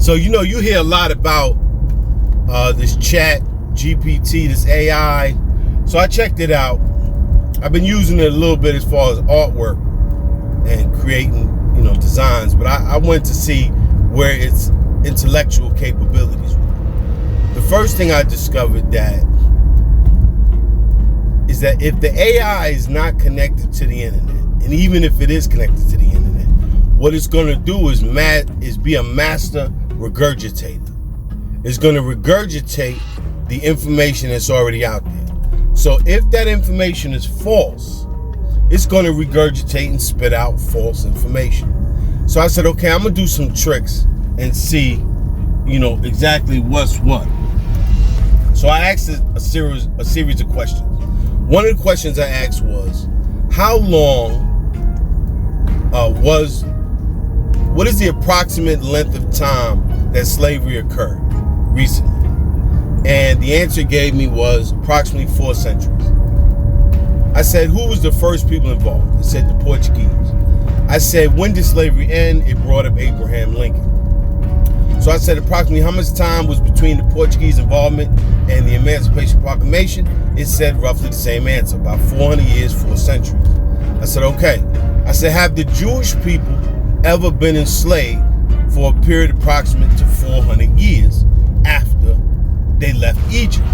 So, you hear a lot about this chat, GPT, this AI. So I checked it out. I've been using it a little bit as far as artwork and creating, designs. But I went to see where its intellectual capabilities were. The first thing I discovered is that if the AI is not connected to the internet, and even if it is connected to the internet, what it's going to do is be a master regurgitator. It's going to regurgitate the information that's already out there. So if that information is false, it's going to regurgitate and spit out false information. So I said, okay, I'm going to do some tricks and see, exactly what's what. So I asked a series of questions. One of the questions I asked was, how long what is the approximate length of time that slavery occurred recently? And the answer it gave me was approximately 4 centuries. I said, who was the first people involved? It said the Portuguese. I said, when did slavery end? It brought up Abraham Lincoln. So I said, approximately how much time was between the Portuguese involvement and the Emancipation Proclamation? It said roughly the same answer, about 400 years, 4 centuries. I said, okay. I said, have the Jewish people ever been enslaved for a period approximate to 400 years after they left Egypt?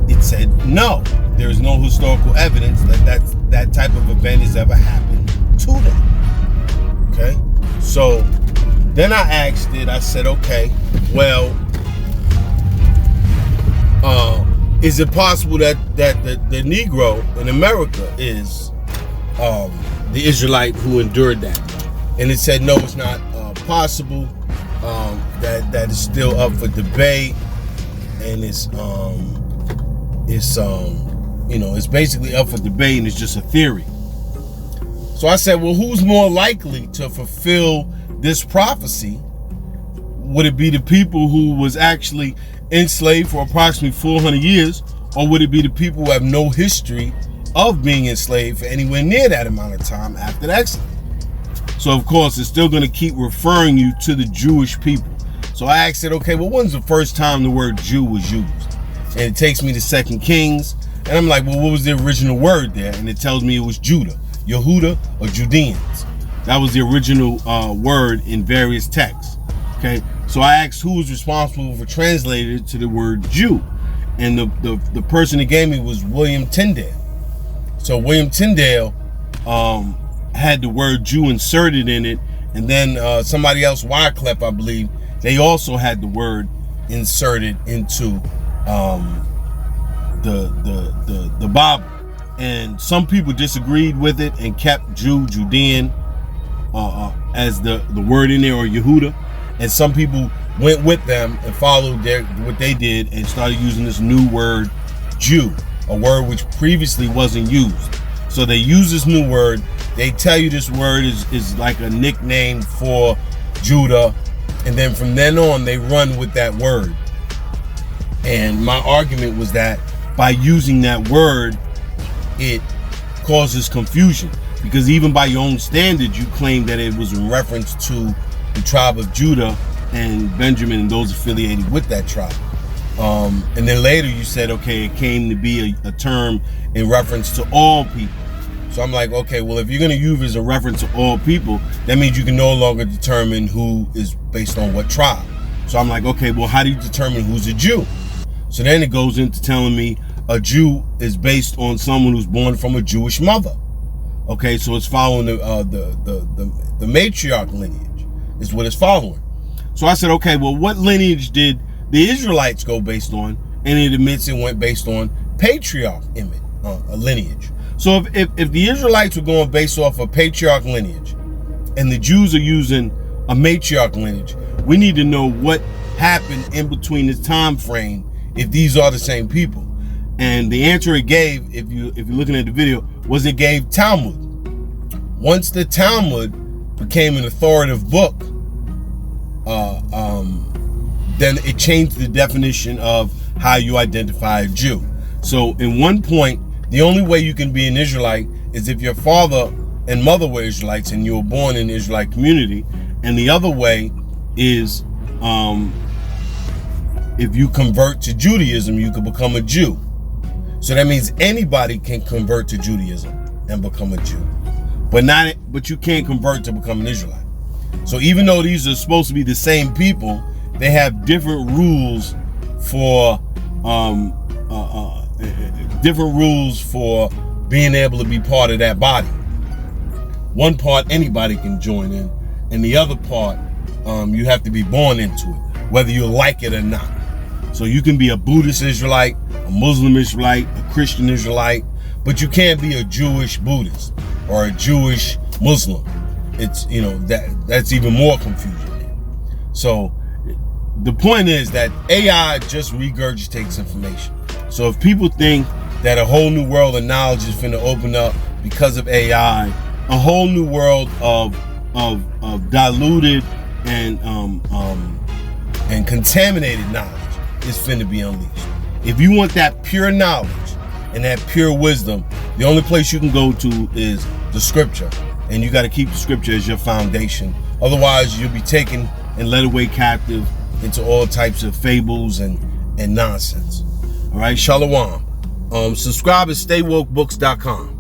It said no. There is no historical evidence that type of event has ever happened to them. Okay? So then I asked it, I said, okay, well, is it possible that the Negro in America is the Israelite who endured that? And it said, no, it's not possible. That is still up for debate, and it's basically up for debate, and it's just a theory. So I said, well, who's more likely to fulfill this prophecy? Would it be the people who was actually enslaved for approximately 400 years, or would it be the people who have no history of being enslaved for anywhere near that amount of time after the Exodus? So of course, it's still going to keep referring you to the Jewish people. So I asked it, okay, well, when's the first time the word Jew was used? And it takes me to 2 Kings, and I'm like, well, what was the original word there? And it tells me it was Judah, Yehuda, or Judeans. That was the original word in various texts. Okay, so I asked who was responsible for translating it to the word Jew, and the person that gave me was William Tyndale. So William Tyndale had the word Jew inserted in it, and then somebody else, Wycliffe, I believe, they also had the word inserted into the Bible. And some people disagreed with it and kept Judean as the word in there, or Yehuda, and some people went with them and followed what they did and started using this new word Jew, a word which previously wasn't used. So they use this new word. They tell you this word is like a nickname for Judah, and then from then on they run with that word. And my argument was that by using that word, it causes confusion, because even by your own standards, you claim that it was in reference to the tribe of Judah and Benjamin and those affiliated with that tribe. And then later you said, okay, it came to be a term in reference to all people. So I'm like, okay, well, if you're going to use it as a reference to all people, that means you can no longer determine who is based on what tribe. So I'm like, okay, well, how do you determine who's a Jew? So then it goes into telling me a Jew is based on someone who's born from a Jewish mother. Okay, so it's following the matriarch lineage is what it's following. So I said, okay, well, what lineage did the Israelites go based on? And it admits it went based on patriarch lineage. So if the Israelites were going based off a patriarch lineage and the Jews are using a matriarch lineage, we need to know what happened in between this time frame if these are the same people. And the answer it gave, if you're looking at the video, was it gave Talmud. Once the Talmud became an authoritative book, then it changed the definition of how you identify a Jew. So in one point, the only way you can be an Israelite is if your father and mother were Israelites and you were born in the Israelite community. And the other way is if you convert to Judaism, you can become a Jew. So that means anybody can convert to Judaism and become a Jew, but you can't convert to become an Israelite. So even though these are supposed to be the same people, they have different rules for being able to be part of that body. One part anybody can join in, and the other part you have to be born into it, whether you like it or not. So you can be a Buddhist Israelite, a Muslim Israelite, a Christian Israelite, but you can't be a Jewish Buddhist or a Jewish Muslim. It's, that's even more confusion. So the point is that AI just regurgitates information. So if people think that a whole new world of knowledge is finna open up because of AI, a whole new world of diluted and contaminated knowledge is finna be unleashed. If you want that pure knowledge and that pure wisdom, the only place you can go to is the scripture, and you got to keep the scripture as your foundation. Otherwise, you'll be taken and led away captive into all types of fables and nonsense. All right, shalom. Subscribe at StayWokeBooks.com.